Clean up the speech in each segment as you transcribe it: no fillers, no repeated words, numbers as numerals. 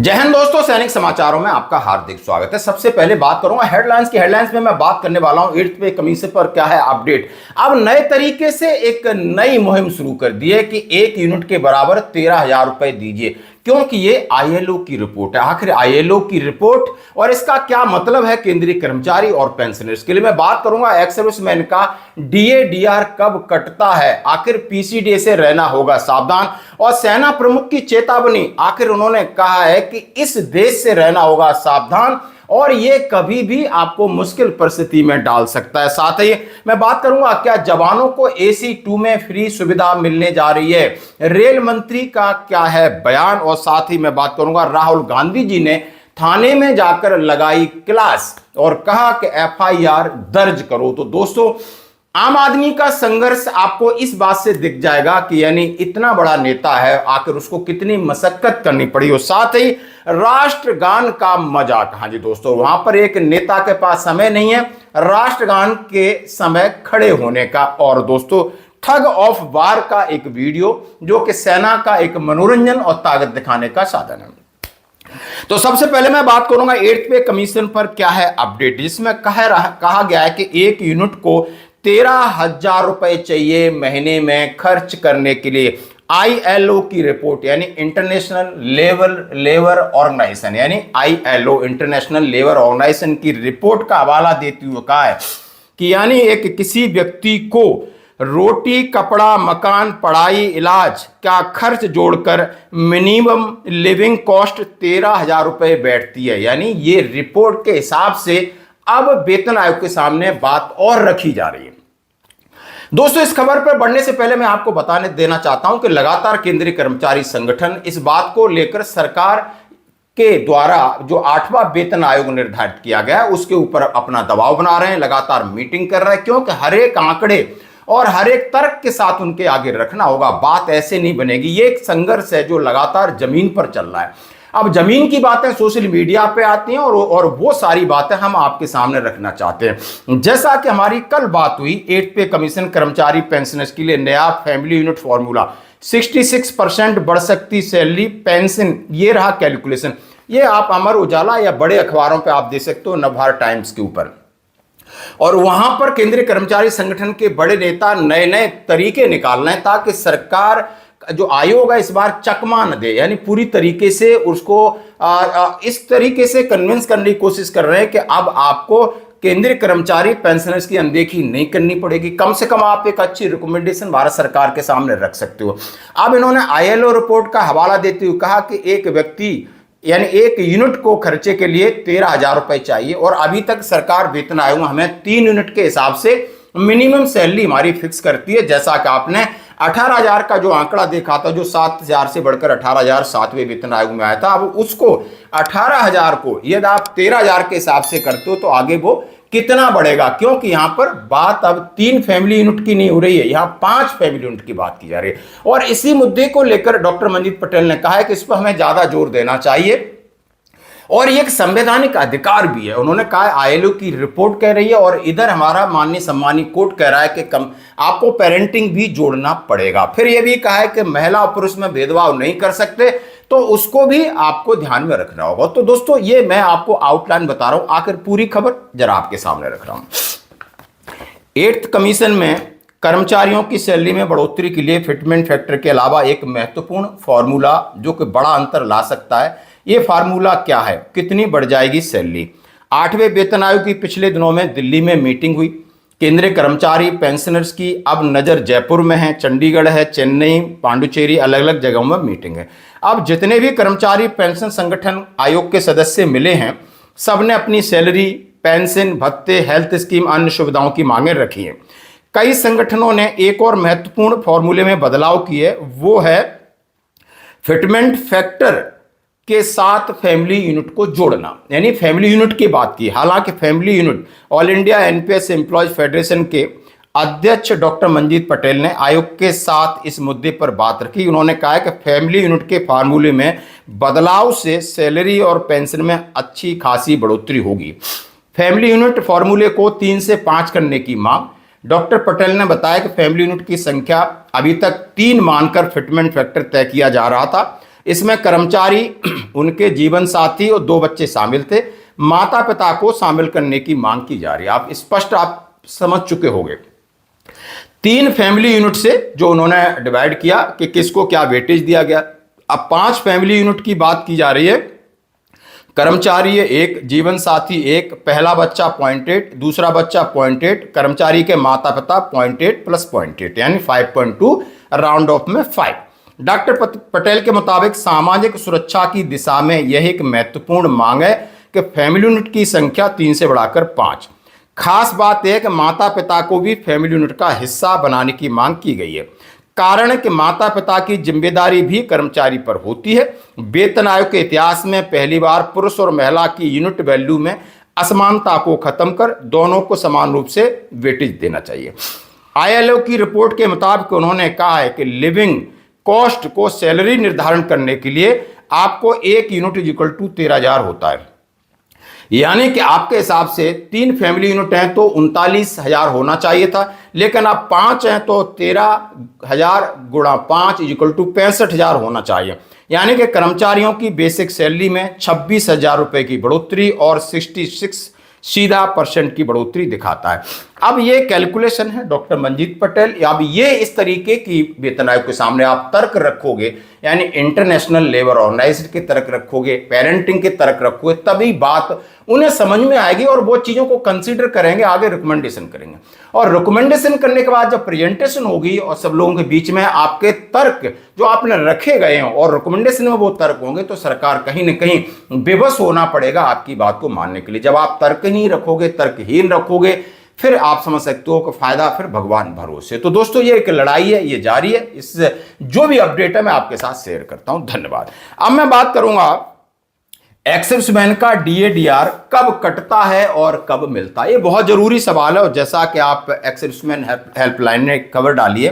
जय हिंद दोस्तों, सैनिक समाचारों में आपका हार्दिक स्वागत है। सबसे पहले बात करूंगा हेडलाइंस की। हेडलाइंस में मैं बात करने वाला हूं 8th पे कमीशन पर क्या है अपडेट। अब नए तरीके से एक नई मुहिम शुरू कर दी है कि एक यूनिट के बराबर 13,000 रुपए दीजिए, क्योंकि ये आईएलओ की रिपोर्ट है। आखिर आईएलओ की रिपोर्ट और इसका क्या मतलब है केंद्रीय कर्मचारी और पेंशनर्स के लिए मैं बात करूंगा। एक्स सर्विसमैन का डीए डीआर कब कटता है, आखिर पीसीडी से रहना होगा सावधान। और सेना प्रमुख की चेतावनी, आखिर उन्होंने कहा है कि इस देश से रहना होगा सावधान और ये कभी भी आपको मुश्किल परिस्थिति में डाल सकता है। साथ ही मैं बात करूंगा क्या जवानों को AC2 में फ्री सुविधा मिलने जा रही है, रेल मंत्री का क्या है बयान। और साथ ही मैं बात करूंगा राहुल गांधी जी ने थाने में जाकर लगाई क्लास और कहा कि FIR दर्ज करो। तो दोस्तों, आम आदमी का संघर्ष आपको इस बात से दिख जाएगा कि यानी इतना बड़ा नेता है, आखिर उसको कितनी मशक्कत करनी पड़ी। और साथ ही राष्ट्रगान का मजाक। हाँ जी दोस्तों, वहां पर एक नेता के पास समय नहीं है राष्ट्रगान के समय खड़े होने का। और दोस्तों, ठग ऑफ वार का एक वीडियो जो कि सेना का एक मनोरंजन और ताकत दिखाने का साधन है। तो सबसे पहले मैं बात करूंगा 8th पे कमीशन पर क्या है अपडेट, जिसमें कहा गया है कि एक यूनिट को 13,000 रुपए चाहिए महीने में खर्च करने के लिए। आईएलओ की रिपोर्ट यानी इंटरनेशनल लेबर ऑर्गेनाइजेशन यानी आईएलओ इंटरनेशनल लेबर ऑर्गेनाइजेशन की रिपोर्ट का हवाला देते हुए कहा है कि यानी एक किसी व्यक्ति को रोटी, कपड़ा, मकान, पढ़ाई, इलाज का खर्च जोड़कर मिनिमम लिविंग कॉस्ट 13,000 रुपए बैठती है। यानी ये रिपोर्ट के हिसाब से अब वेतन आयोग के सामने बात और रखी जा रही है। दोस्तों, इस खबर पर बढ़ने से पहले मैं आपको बताने देना चाहता हूं कि लगातार केंद्रीय कर्मचारी संगठन इस बात को लेकर सरकार के द्वारा जो 8वां वेतन आयोग निर्धारित किया गया है उसके ऊपर अपना दबाव बना रहे हैं, लगातार मीटिंग कर रहे हैं, क्योंकि हर एक आंकड़े और हर एक तर्क के साथ उनके आगे रखना होगा। बात ऐसे नहीं बनेगी। ये एक संघर्ष है जो लगातार जमीन पर चल रहा है। अब जमीन की बातें सोशल मीडिया पे आती हैं और वो सारी बातें हम आपके सामने रखना चाहते हैं। जैसा कि हमारी कल बात हुई 8th पे कमीशन कर्मचारी पेंशनर्स के लिए नया फैमिली यूनिट फॉर्मूला 66% बढ़ सकती सैलरी पेंशन, ये रहा कैलकुलेशन। ये आप अमर उजाला या बड़े अखबारों पे आप दे सकते हो, नवभारत टाइम्स के ऊपर। और वहां पर केंद्रीय कर्मचारी संगठन के बड़े नेता नए नए तरीके निकाल रहे हैं ताकि सरकार जो आयोग है इस बार चकमा न दे, यानी पूरी तरीके से उसको इस तरीके से कन्विंस करने की कोशिश कर रहे हैं कि अब आपको केंद्रीय कर्मचारी पेंशनर्स की अनदेखी नहीं करनी पड़ेगी। कम से कम आप एक अच्छी रिकमेंडेशन भारत सरकार के सामने रख सकते हो। अब इन्होंने आईएलओ रिपोर्ट का हवाला देते हुए कहा कि एक व्यक्ति यानी एक यूनिट को खर्चे के लिए 13,000 रुपए चाहिए और अभी तक सरकार वेतन आयोग हमें 3 यूनिट के हिसाब से मिनिमम सैलरी हमारी फिक्स करती है। जैसा कि आपने 18,000 का जो आंकड़ा देखा था, जो 7,000 से बढ़कर 18,000 7वें वेतन आयोग में आया था, अब उसको 18,000 को यदि आप 13,000 के हिसाब से करते हो तो आगे वो कितना बढ़ेगा, क्योंकि यहां पर बात अब 3 फैमिली यूनिट की नहीं हो रही है, यहां 5 फैमिली यूनिट की बात की जा रही है। और इसी मुद्दे को लेकर डॉक्टर मंजीत पटेल ने कहा है कि इस पर हमें ज्यादा जोर देना चाहिए और ये एक संवैधानिक अधिकार भी है। उन्होंने कहा आईएलओ की रिपोर्ट कह रही है और इधर हमारा माननीय सम्मानीय कोर्ट कह रहा है कि आपको पेरेंटिंग भी जोड़ना पड़ेगा। फिर यह भी कहा है कि महिला और पुरुष में भेदभाव नहीं कर सकते, तो उसको भी आपको ध्यान में रखना होगा। तो दोस्तों, ये मैं आपको आउटलाइन बता रहा हूं, आखिर पूरी खबर जरा आपके सामने रख रहा हूं। 8th कमीशन में कर्मचारियों की सैलरी में बढ़ोतरी के लिए फिटमेंट फैक्टर के अलावा एक महत्वपूर्ण फॉर्मूला जो कि बड़ा अंतर ला सकता है। ये फार्मूला क्या है, कितनी बढ़ जाएगी सैलरी। 8वें वेतन आयोग की पिछले दिनों में दिल्ली में मीटिंग हुई। केंद्रीय कर्मचारी पेंशनर्स की अब नजर जयपुर में है, चंडीगढ़ है, चेन्नई, पांडुचेरी, अलग अलग जगहों में मीटिंग है। अब जितने भी कर्मचारी पेंशन संगठन आयोग के सदस्य मिले हैं, सबने अपनी सैलरी, पेंशन, भत्ते, हेल्थ स्कीम, अन्य सुविधाओं की मांगे रखी हैं। कई संगठनों ने एक और महत्वपूर्ण फॉर्मूले में बदलाव किए, वो है फिटमेंट फैक्टर के साथ फैमिली यूनिट को जोड़ना, यानी फैमिली यूनिट की बात की। हालांकि family unit all India NPS employees federation के अध्यक्ष डॉक्टर मंजीत पटेल ने आयोग के साथ इस मुद्दे पर बात रखी। उन्होंने कहा कि फैमिली यूनिट के फार्मूले में बदलाव से सैलरी और पेंशन में अच्छी खासी बढ़ोतरी होगी। फैमिली यूनिट फार्मूले को 3 से 5 करने की मांग। डॉक्टर पटेल ने बताया कि फैमिली यूनिट की संख्या अभी तक 3 मानकर फिटमेंट फैक्टर तय किया जा रहा था, इसमें कर्मचारी, उनके जीवन साथी और 2 बच्चे शामिल थे। माता पिता को शामिल करने की मांग की जा रही है। आप स्पष्ट आप समझ चुके होंगे। 3 फैमिली यूनिट से जो उन्होंने डिवाइड किया कि किसको क्या वेटेज दिया गया। अब 5 फैमिली यूनिट की बात की जा रही है। कर्मचारी 1, जीवन साथी 1, पहला बच्चा 0.8, दूसरा बच्चा 0.8, कर्मचारी के माता पिता 0.8 प्लस 0.8 यानी 5.2, राउंड ऑफ में 5। डॉक्टर पटेल के मुताबिक सामाजिक सुरक्षा की दिशा में यह एक महत्वपूर्ण मांग है कि फैमिली यूनिट की संख्या 3 से बढ़ाकर 5। खास बात यह कि माता पिता को भी फैमिली यूनिट का हिस्सा बनाने की मांग की गई है। कारण है कि माता पिता की जिम्मेदारी भी कर्मचारी पर होती है। वेतन आयोग के इतिहास में पहली बार पुरुष और महिला की यूनिट वैल्यू में असमानता को खत्म कर दोनों को समान रूप से वेटेज देना चाहिए। ILO की रिपोर्ट के मुताबिक उन्होंने कहा है कि लिविंग कॉस्ट को सैलरी निर्धारण करने के लिए आपको 1 यूनिट इज इक्वल टू 13,000 होता है। यानी कि आपके हिसाब से 3 फैमिली यूनिट हैं तो 39,000 होना चाहिए था, लेकिन आप 5 हैं तो 13,000 गुणा 5 इज इक्वल टू 65,000 होना चाहिए। यानी कि कर्मचारियों की बेसिक सैलरी में 26,000 रुपए की बढ़ोतरी और 66 सीधा % की बढ़ोतरी दिखाता है। अब ये कैलकुलेशन है डॉक्टर मंजीत पटेल। अब ये इस तरीके की वेतन आयोग के सामने आप तर्क रखोगे, यानी इंटरनेशनल लेबर ऑर्गेनाइजेशन के तर्क रखोगे, पेरेंटिंग के तर्क रखोगे, तभी बात उन्हें समझ में आएगी और वो चीज़ों को कंसीडर करेंगे, आगे रिकमेंडेशन करेंगे। और रिकमेंडेशन करने के बाद जब प्रेजेंटेशन होगी और सब लोगों के बीच में आपके तर्क जो आपने रखे गए हैं और रिकमेंडेशन में वो तर्क होंगे, तो सरकार कहीं ना कहीं बेबस होना पड़ेगा आपकी बात को मानने के लिए। जब आप तर्क नहीं रखोगे, तर्कहीन रखोगे, फिर आप समझ सकते हो कि फायदा फिर भगवान भरोसे। तो दोस्तों ये एक लड़ाई है, ये जारी है। इस जो भी अपडेट है मैं आपके साथ शेयर करता हूं। धन्यवाद। अब मैं बात करूंगा एक्स-सर्विसमैन का DA/DR कब कटता है और कब मिलता है। ये बहुत जरूरी सवाल है और जैसा कि आप एक्स-सर्विसमैन हेल्पलाइन ने खबर डाली है,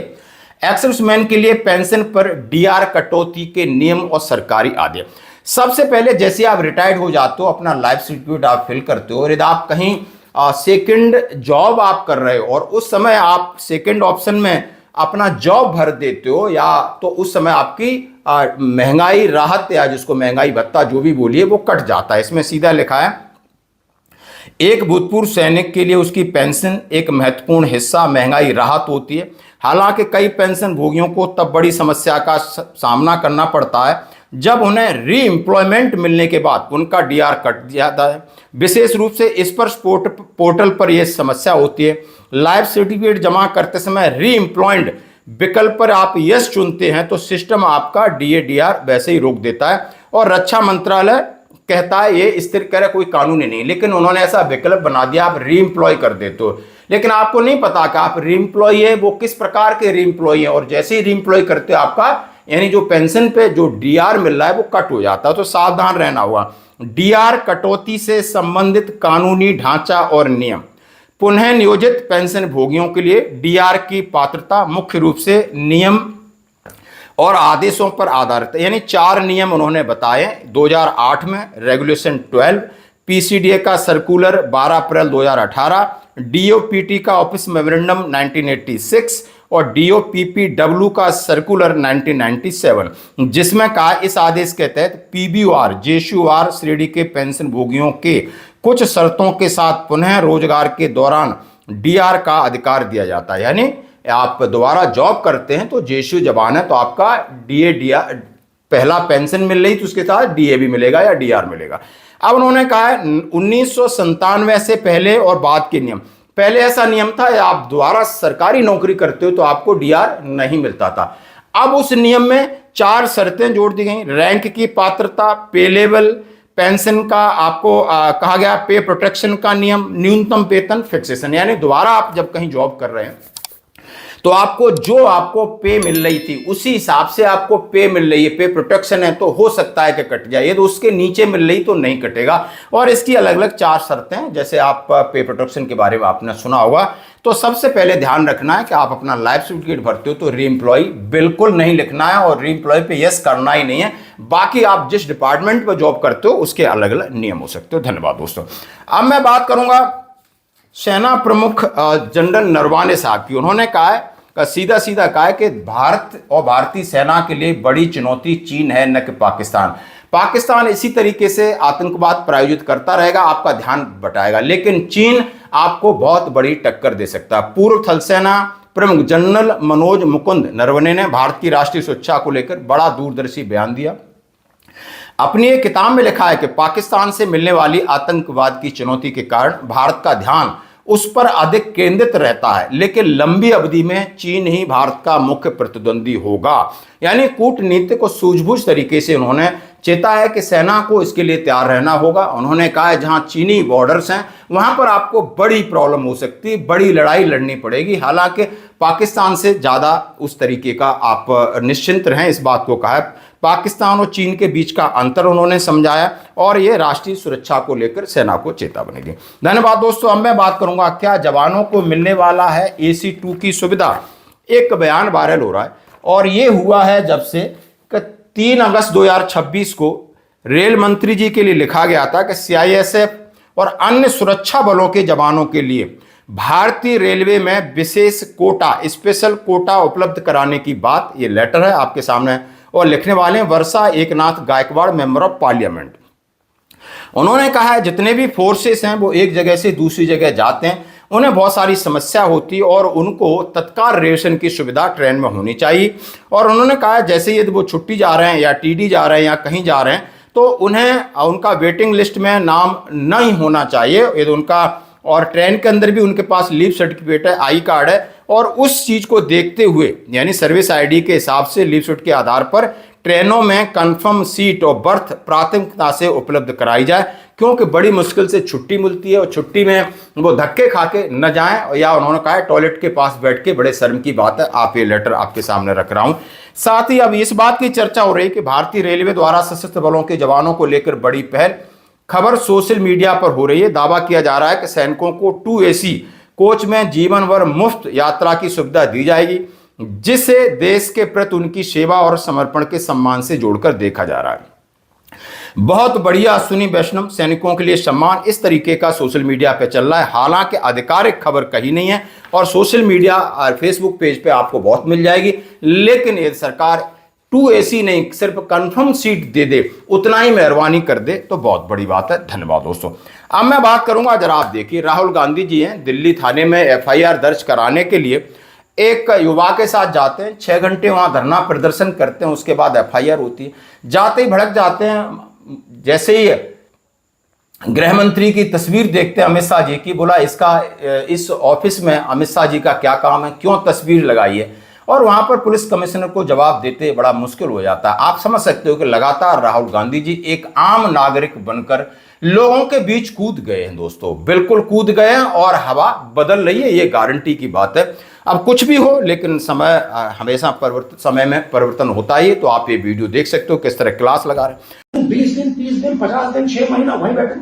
एक्स-सर्विसमैन के लिए पेंशन पर DR कटौती के नियम और सरकारी आदेश। सबसे पहले जैसे आप रिटायर्ड हो जाते हो, अपना लाइफ सर्टिफिकेट आप फिल करते हो और यदि आप कहीं सेकंड जॉब आप कर रहे हो और उस समय आप सेकंड ऑप्शन में अपना जॉब भर देते हो, या तो उस समय आपकी महंगाई राहत या जिसको महंगाई भत्ता जो भी बोलिए वो कट जाता है। इसमें सीधा लिखा है, एक भूतपूर्व सैनिक के लिए उसकी पेंशन एक महत्वपूर्ण हिस्सा महंगाई राहत होती है। हालांकि कई पेंशन भोगियों को तब बड़ी समस्या का सामना करना पड़ता है जब उन्हें री एम्प्लॉयमेंट मिलने के बाद उनका DR कट जाता है। विशेष रूप से इस पर पोर्टल पर यह समस्या होती है। लाइफ सर्टिफिकेट जमा करते समय री एम्प्लॉयड विकल्प पर आप यस चुनते हैं तो सिस्टम आपका DA/DR वैसे ही रोक देता है और रक्षा मंत्रालय कहता है ये इस तरह का कोई कानूनी नहीं, लेकिन उन्होंने ऐसा विकल्प बना दिया, आप री एम्प्लॉय कर देते हो, लेकिन आपको नहीं पता कि आप री एम्प्लॉय है वो किस प्रकार के री एम्प्लॉय है, और जैसे ही री एम्प्लॉय करते हो आपका यानी जो पेंशन पे जो DR मिल रहा है वो कट हो जाता है। तो सावधान रहना होगा। DR कटौती से संबंधित कानूनी ढांचा और नियम। पुनः नियोजित पेंशन भोगियों के लिए DR की पात्रता मुख्य रूप से नियम और आदेशों पर आधारित है, यानी 4 नियम उन्होंने बताए 2008 में, रेगुलेशन 12, PCDA का सर्कुलर 12 अप्रैल 2018, DOPT का ऑफिस मेमोरेंडम 1986 और DOPPW का सर्कुलर 1997, जिसमें कहा इस आदेश के तहत PBOR JSUR श्रेणी के पेंशन भोगियों के कुछ शर्तों के साथ पुनः रोजगार के दौरान DR का अधिकार दिया जाता है। यानी आप दोबारा जॉब करते हैं तो JSU जवान है तो आपका DA/DR पहला पेंशन मिल रही तो उसके साथ DA भी मिलेगा या DR मिलेगा। अब उन्होंने कहा है 1997 से पहले और बाद के नियम। पहले ऐसा नियम था आप दोबारा सरकारी नौकरी करते हो तो आपको DR नहीं मिलता था। अब उस नियम में 4 शर्तें जोड़ दी गई। रैंक की पात्रता, पे लेवल, पेंशन का आपको कहा गया पे प्रोटेक्शन का नियम, न्यूनतम वेतन फिक्सेशन, यानी दोबारा आप जब कहीं जॉब कर रहे हैं तो आपको जो आपको पे मिल रही थी उसी हिसाब से आपको पे मिल रही है, पे प्रोटेक्शन है तो हो सकता है कि कट जाए, तो उसके नीचे मिल रही तो नहीं कटेगा। और इसकी अलग अलग 4 शर्तें हैं, जैसे आप पे प्रोटेक्शन के बारे में आपने सुना होगा। तो सबसे पहले ध्यान रखना है कि आप अपना लाइफ सर्टिफिकेट भरते हो तो री एम्प्लॉय बिल्कुल नहीं लिखना है और री एम्प्लॉय पे यस करना ही नहीं है। बाकी आप जिस डिपार्टमेंट पर जॉब करते हो उसके अलग अलग नियम हो सकते हो। धन्यवाद दोस्तों। अब मैं बात करूंगा सेना प्रमुख जनरल नरवाने साहब की। उन्होंने कहा है का सीधा सीधा कहा है कि भारत और भारतीय सेना के लिए बड़ी चुनौती चीन है, न कि पाकिस्तान। पाकिस्तान इसी तरीके से आतंकवाद प्रायोजित करता रहेगा, आपका ध्यान बटाएगा, लेकिन चीन आपको बहुत बड़ी टक्कर दे सकता है। पूर्व थल सेना प्रमुख जनरल मनोज मुकुंद नरवणे ने भारत की राष्ट्रीय सुरक्षा को लेकर बड़ा दूरदर्शी बयान दिया। अपनी एक किताब में लिखा है कि पाकिस्तान से मिलने वाली आतंकवाद की चुनौती के कारण भारत का ध्यान उस पर अधिक केंद्रित रहता है, लेकिन लंबी अवधि में चीन ही भारत का मुख्य प्रतिद्वंदी होगा। यानी कूटनीति को सूझबूझ तरीके से उन्होंने चेता है कि सेना को इसके लिए तैयार रहना होगा। उन्होंने कहा है जहां चीनी बॉर्डर्स हैं वहां पर आपको बड़ी प्रॉब्लम हो सकती है, बड़ी लड़ाई लड़नी पड़ेगी। हालांकि पाकिस्तान से ज़्यादा उस तरीके का आप निश्चिंत रहें, इस बात को कहा है। पाकिस्तान और चीन के बीच का अंतर उन्होंने समझाया और ये राष्ट्रीय सुरक्षा को लेकर सेना को चेतावनी दी। धन्यवाद दोस्तों। अब मैं बात करूंगा क्या जवानों को मिलने वाला है AC2 की सुविधा। एक बयान वायरल हो रहा है और ये हुआ है जब से 3 अगस्त 2026 को रेल मंत्री जी के लिए लिखा गया था कि CISF और अन्य सुरक्षा बलों के जवानों के लिए भारतीय रेलवे में विशेष कोटा, स्पेशल कोटा उपलब्ध कराने की बात, ये लेटर है आपके सामने और लिखने वाले हैं Varsha Eknath Gaikwad, member of parliament. उन्होंने कहा है जितने भी फोर्सेस हैं वो एक जगह से दूसरी जगह जाते हैं, उन्हें बहुत सारी समस्या होती है और उनको तत्काल रेशन की सुविधा ट्रेन में होनी चाहिए। और उन्होंने कहा है जैसे यदि वो छुट्टी जा रहे हैं या TD जा रहे हैं या कहीं जा रहे हैं तो उन्हें उनका वेटिंग लिस्ट में नाम नहीं होना चाहिए, यदि उनका और ट्रेन के अंदर भी उनके पास लीव सर्टिफिकेट है, आई कार्ड है, और उस चीज को देखते हुए यानी सर्विस ID के हिसाब से लीव सर्टिफिकेट के आधार पर ट्रेनों में कंफर्म सीट और बर्थ प्राथमिकता से उपलब्ध कराई जाए, क्योंकि बड़ी मुश्किल से छुट्टी मिलती है और छुट्टी में वो धक्के खा के न जाएं, या उन्होंने कहा है टॉयलेट के पास बैठ के, बड़े शर्म की बात है। आप ये लेटर आपके सामने रख रहा हूं। साथ ही अब इस बात की चर्चा हो रही है कि भारतीय रेलवे द्वारा सशस्त्र बलों के जवानों को लेकर बड़ी पहल, खबर सोशल मीडिया पर हो रही है। दावा किया जा रहा है कि सैनिकों को 2 AC कोच में जीवन भर मुफ्त यात्रा की सुविधा दी जाएगी, जिसे देश के प्रति उनकी सेवा और समर्पण के सम्मान से जोड़कर देखा जा रहा है। बहुत बढ़िया अश्विनी वैष्णव, सैनिकों के लिए सम्मान, इस तरीके का सोशल मीडिया पे चल रहा है। हालांकि आधिकारिक खबर कहीं नहीं है और सोशल मीडिया और फेसबुक पेज पे आपको बहुत मिल जाएगी, लेकिन यदि सरकार 2 AC नहीं सिर्फ कंफर्म सीट दे दे, उतना ही मेहरबानी कर दे तो बहुत बड़ी बात है। धन्यवाद दोस्तों। अब मैं बात करूंगा, जरा आप देखिए, राहुल गांधी जी हैं दिल्ली थाने में FIR दर्ज कराने के लिए एक युवा के साथ जाते हैं, 6 घंटे वहां धरना प्रदर्शन करते हैं, उसके बाद FIR होती है। जाते ही भड़क जाते हैं, जैसे ही गृह मंत्री की तस्वीर देखते हैं अमित शाह जी की, बोला इसका इस ऑफिस में अमित शाह जी का क्या काम है, क्यों तस्वीर लगाई है, और वहां पर पुलिस कमिश्नर को जवाब देते बड़ा मुश्किल हो जाता है। आप समझ सकते हो कि लगातार राहुल गांधी जी एक आम नागरिक बनकर लोगों के बीच कूद गए हैं दोस्तों, बिल्कुल कूद गए हैं और हवा बदल रही है, ये गारंटी की बात है। अब कुछ भी हो, लेकिन समय हमेशा समय में परिवर्तन होता ही है। तो आप ये वीडियो देख सकते हो किस तरह क्लास लगा रहे हैं। 20 दिन 30 दिन 50 दिन 6 महीना वहीं बैठे,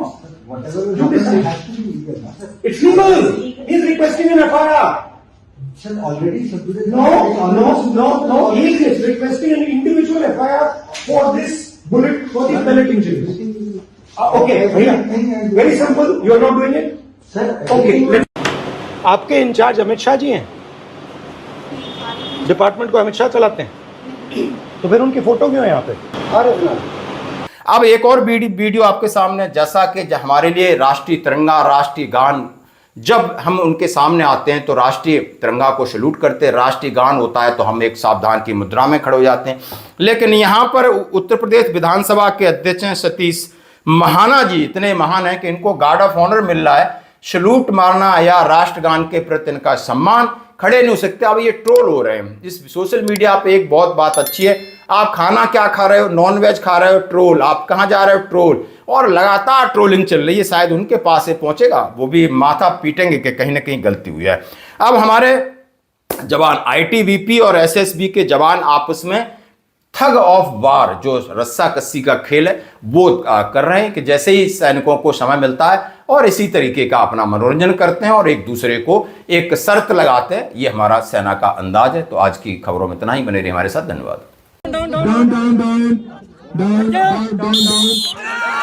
it's legal, he is requesting an FIR. Sir, already submitted. No. He is requesting an individual FIR for this bullet, for the pellet injury. Okay, भैया, very simple. You are not doing it. Sir, Okay. आपके in charge Amit Shah ji हैं, department को अमित शाह चलाते हैं, तो फिर उनकी photo क्यों है यहाँ पे? अब एक और वीडियो आपके सामने, जैसा कि हमारे लिए राष्ट्रीय तिरंगा, राष्ट्रीय गान, जब हम उनके सामने आते हैं तो राष्ट्रीय तिरंगा को सैल्यूट करते हैं, राष्ट्रीय गान होता है तो हम एक सावधान की मुद्रा में खड़े हो जाते हैं। लेकिन यहाँ पर उत्तर प्रदेश विधानसभा के अध्यक्ष हैं सतीश महाना जी, इतने महान हैं कि इनको गार्ड ऑफ ऑनर मिल रहा है, सैल्यूट मारना या राष्ट्रगान के प्रति इनका सम्मान, खड़े नहीं हो सकते। अब ये ट्रोल हो रहे हैं इस सोशल मीडिया पे। एक बहुत बात अच्छी है, आप खाना क्या खा रहे हो, नॉन वेज खा रहे हो, ट्रोल, आप कहाँ जा रहे हो, ट्रोल, और लगातार ट्रोलिंग चल रही है। शायद उनके पास से पहुंचेगा, वो भी माथा पीटेंगे कि कहीं ना कहीं गलती हुई है। अब हमारे जवान ITBP और SSB के जवान आपस में थग ऑफ वार, जो रस्सा कस्सी का खेल है, वो कर रहे हैं कि जैसे ही सैनिकों को समय मिलता है और इसी तरीके का अपना मनोरंजन करते हैं और एक दूसरे को एक शर्त लगाते हैं। ये हमारा सेना का अंदाज है। तो आज की खबरों में इतना ही, बने रहिए हमारे साथ। धन्यवाद। down.